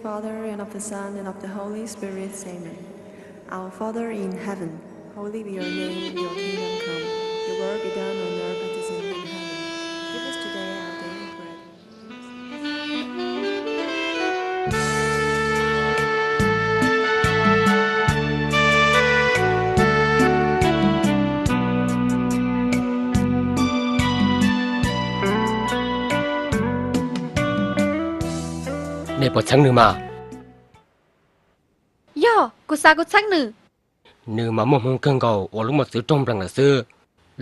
Father, and of the Son, and of the Holy Spirit. Amen. Our Father in heaven, holy be your name, your kingdom come. Your will be done on earth as it is in heaven. Give us today our daily bread. ในปอดชั้งหนึ่งมา ย่อกูซากูชักหนึ่ง หนึ่งมาหมดมงเกินเก่าว่าลูกหมดซื้อตรงเปล่งละซื้อ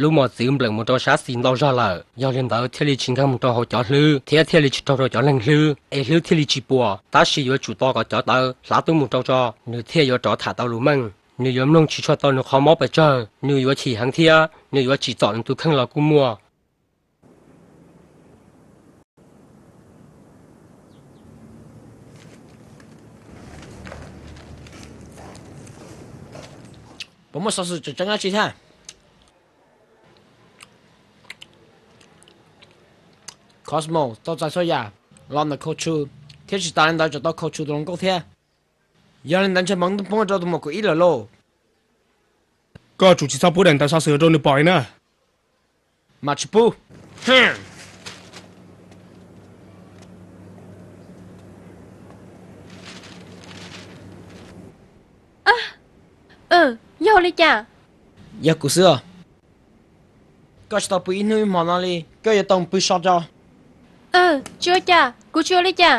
ลูกหมดซื้อเปล่งมันตัวชาสินเราจอละยอเรียนต่อเที่ยวลิชิงกันมันตัวเขาจอดลือเที่ยวลิชิตัวเราจอดเล่งลือเอลือเที่ยวลิชิปัวตาชีอยู่จุดต่อก็จอดเตอหลาตัวมันตัวจอหนึ่งเที่ยวอยู่จอดถ่าเตาลูมั่งหนึ่งยอมลงชีชอตอนหนึ่งเขามอไปเจอหนึ่งอยู่ฉี่หางเที่ยหนึ่งอยู่ฉี่จอดตัวข้างเรากูมัว我们说是就整个几天。Cosmo 到再说呀，让那口出，天气大领导就到口出都能搞天。有人单车忙都帮我找到么个一了喽。ก็จุดที่ชอบพูดแต่ชอบเสือโดนปล่อยนะ 马去布，哼。ย่อเลยจ้ะ 有故事哦。ก็是到不一弄忙哪里，ก็要当不少着。ชัวจ้ะกูชัวเลยจ้ะ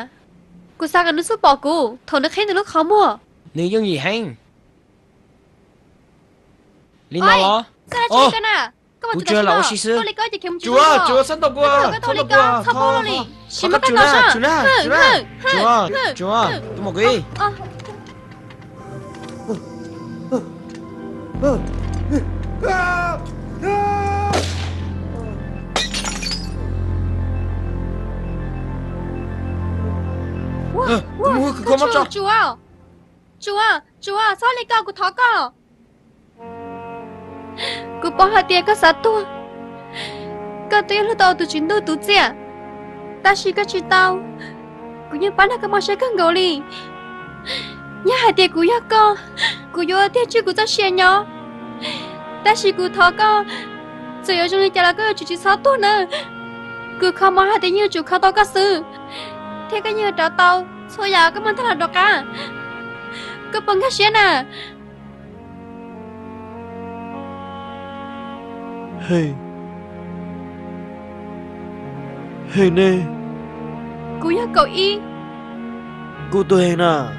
กูซากันนึกสู้บอกกูโทนนึกให้นึกเขามั่ว 你用意很。领导了。 ซาชิกันน่ะก็มาจุดนั้นตัวเล็กก็จะเข้มจุด主啊，三道不啊，ก็ตัวเล็กก็ชอบพูดเลยชิมกันต่อซะ主啊，多么贵？哇，干嘛着？主啊，sao lại cao của thỏ co? Cô bỏ hạt tiền có sát tua. Có tiền là tao từ chuyến đôi tụ trẻ. Ta chỉ có chỉ tao. Cô nhớ bán là cái món sẽ cân gấu li. Nhớ hạt tiền của cô. Cô vô tiền chứ cô cho xe nhỏ. Ta chỉ cô thỏ co. Giờ ở trong này chả là có chỉ sát tua nữa. Cô không món hạt tiền như chủ khao tao có sự. Thế cái như trả tao. Sao giờ có món thật là đọc à? Cô bằng cái xe nè. Hey nè. Cô nhớ cậu y. Cô tôi hèn à.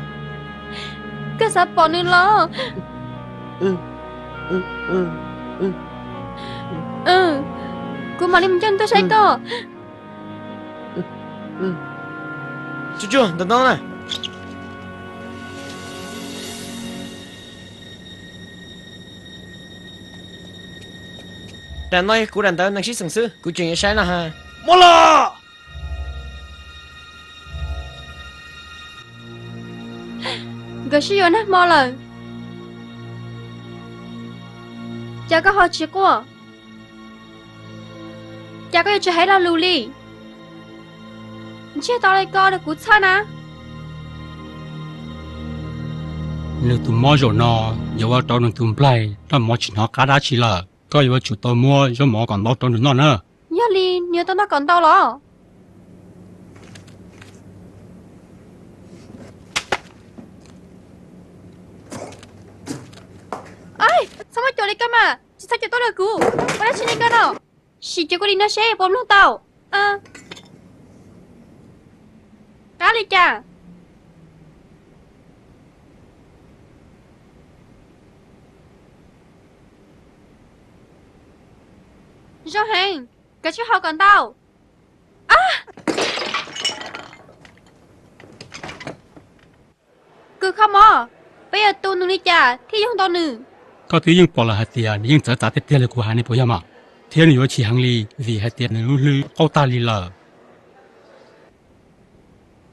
Cái sao bỏ nữa lo. Cô mà đi chân tôi say co. Chú,等等呢。Đàn nói của đàn tao năng sĩ sừng sư, của chuyện như sai là ha. Mua là. Gỡ sử dụng nát mò lời. Chả có họ chỉ qua. Chả có chuyện hay là lưu ly. Chứ tao lại coi được cút xa nè. nếu tụi mua rồi nó giờ vào tao nó tụi play tao mua chỉ nó cá đá chỉ là có giờ chủ tao mua giờ mua còn bao tao nó nữa Nhớ ly, nhớ tao nó còn tao lo. Ai, sao mà chỗ này cơ mà? Chị sao chỗ tôi được cú? Có đã xin đi cơ nào? Chị chưa có đi nó xe bom luôn tao. Cá đi cha. Do hàng, cái chiếc hào còn tao. Cứ không mò. Bây giờ tôi nung đi cha, thì không tao nữ. có thứ nhưng bỏ là hạt tiền nhưng giờ trả tiền là của hai này bây mà thiên nhiều chỉ hàng ly vì hạt tiền này lư câu ta ly lờ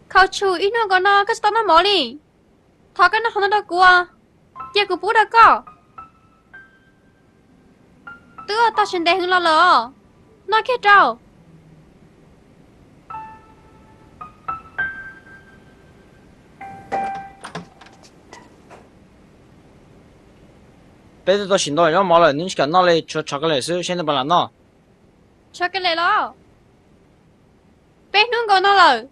Khảo chủ ít nó còn nó, cái tao nó mò đi. Thọ cái nó không nó của. Giờ của bố đã có. Tớ tao xin đề hứng lo lỡ. Nói kia trao. bây giờ tôi xin tôi nó mỏ lại những cái nó lại cho cái lệ sư, xem nó bằng là nó. cho cái này lo bé nương còn nó rồi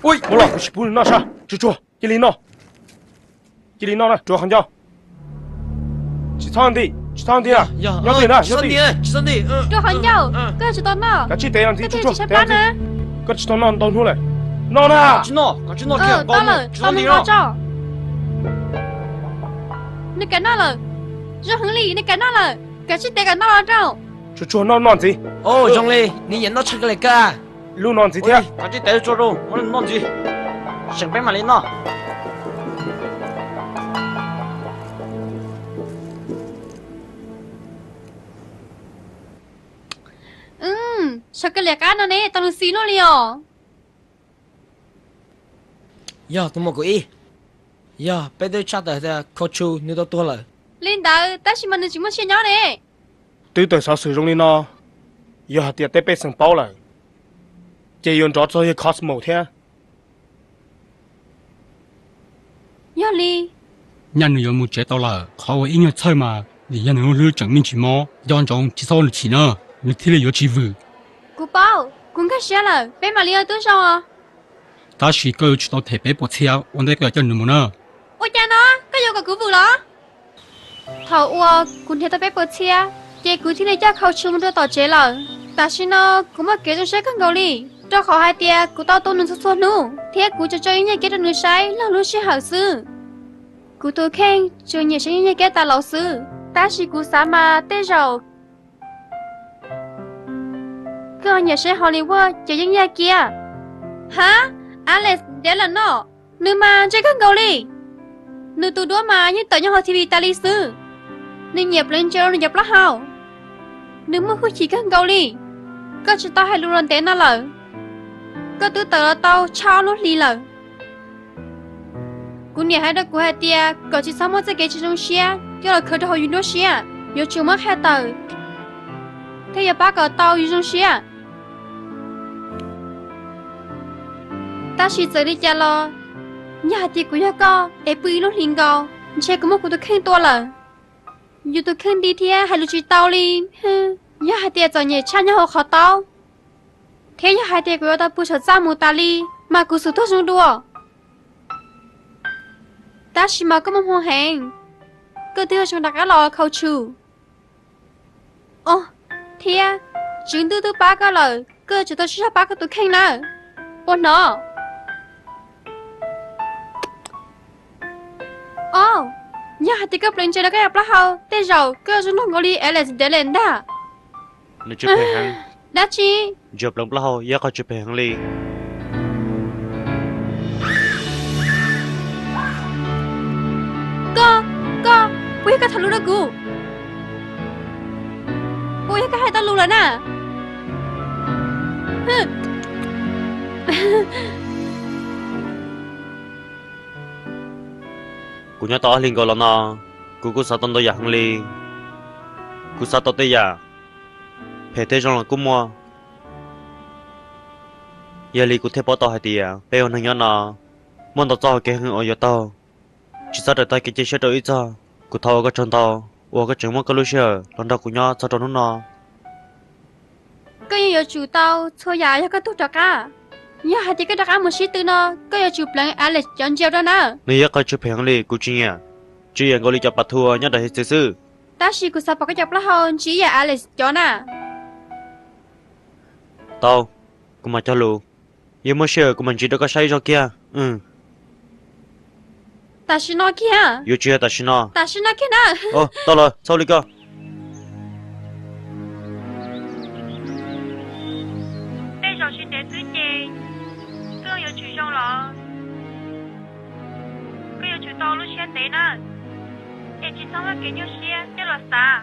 ui bố là chỉ bún nó sao chú chú chỉ lý nó này chú hàng giao chỉ thằng đi à nhớ tiền à nhớ tiền chỉ đi. cho hắn nhau cái chỉ tao nó cái chỉ tiền gì chú chú chỉ tiền bán à cái chỉ tao non thôi này non à Chỉ nó kia, tao là tao mình lo cho nè cái nó là cho hắn lì nè cái nó là cái chỉ tiền cái nó là cho chú non gì Ô, Jong Lê,你演到这个来干？ lưu non gì thế他这带着做肉，我弄几，想办法来弄。 sao cái lẹt cá nó nè tao xí nó liền Yo, tôi một cái. Yo, bây giờ chắc là có chú nếu tôi rồi. lên đó ta chỉ mình chỉ muốn chơi nhau nè từ từ sao sử dụng đi nó giờ hạt tiệt tế bê sừng bao lại chỉ dùng cho cái Cosmo thế nhau đi nhà nữ有冇接到了？考我音乐菜嘛，你家女有证明起吗？要种至少你起呢，你听了有起舞。 cô bao cũng cái xe là bé mà liền tôi sao à 但是佢出到台北部車，我哋個叫你們呢？ ôi cha nó cái vô cả cứu vụ đó thầu ua cũng theo tao bé bớt xe chị cứ thế này chắc khâu chung đưa tàu chế là ta xin nó cũng mà kể cho xe con gấu đi cho khó hai tia của tao tôn nương số nu thế của cho chơi như cái đứa sai là lúc sẽ hảo sư của tôi khen chơi nhiều sẽ như cái ta lão sư ta chỉ của sáng mà tê rồi cái nhà sẽ Hollywood chơi những nhà kia hả Alex để là nó nữ mà chơi con gấu đi nữ tụi đứa mà như tao nhau họ TV ta lý sư nữ nhập lên chơi nhập lá hào nữ mới khui chỉ con gấu đi có chỉ tao hay luôn lần té nó lợ có tứ tờ tao trao lúc đi lợ cú nhà hay đó của hai tia có chỉ sao mất cái chỉ trong xe cho là khởi đầu hồi đó xe giờ chiều mất hai tờ thế giờ ba cái tao trong xe ta chỉ giờ đi chơi lo nhà thì cũng nhà co em bự nó hình co chơi cũng một của tôi khen to là dù tôi khen đi thì hay là chỉ tao đi nhà hai tiệt giờ nhẹ cha nhà họ khó tao thế nhà hai tiệt của ta bự sợ ra một ta đi mà cũng sự tốt trong đùa ta chỉ mà có một hoa hẹn cơ tiêu trong đặc cá lò khâu trừ ô thế chứng tư ba cái lời cơ chỉ tôi chỉ ba cái tôi khen nè ôn nó ô nhà thì cấp lên chơi đó cái apple house thế rồi cơ chúng nó gọi đi Alex để lên đó Nó chụp hình hàng đã chi chụp lông bao giờ có chụp hình hàng li cơ bây giờ thằng lu đó cũ bây giờ cái hai tao lu rồi nè Cú nhớ tao liền gọi là nó cú sao tao giờ hàng li cú sao tao tới giờ phải thế trong là cú mua giờ li cú thấy bỏ tao hay tiệt bây giờ nó nhớ nó muốn tao cho cái hàng ở giờ tao chỉ sao để tao cái chơi chơi ít cho cú thao cái chân tao và cái chân mua cái lúa sữa lần đầu cú nhớ sao cho nó cái giờ chủ tao thôi nhà cho cái tốt đặc á nhà hai thì cái đặc á một xí từ nó cái giờ chủ plan Alex chọn chiều đó nè nếu có chụp hình li cú chỉ nhận gọi li cho bắt thua nhớ để xử ta chỉ có sao cái chụp lá hơn chỉ là Alex chọn nè tao cú mà cho lù giờ mua sữa cú mình chỉ được cái sai cho kia ta chỉ nói kia giờ chưa ta xin nó ta chỉ nói kia nè ô tao rồi sao li cơ đây rồi xin để thứ gì cơ giờ chủ trong lọ cơ giờ chủ tao lúc xe té nè em chỉ xong cái kiểu xe thế là sao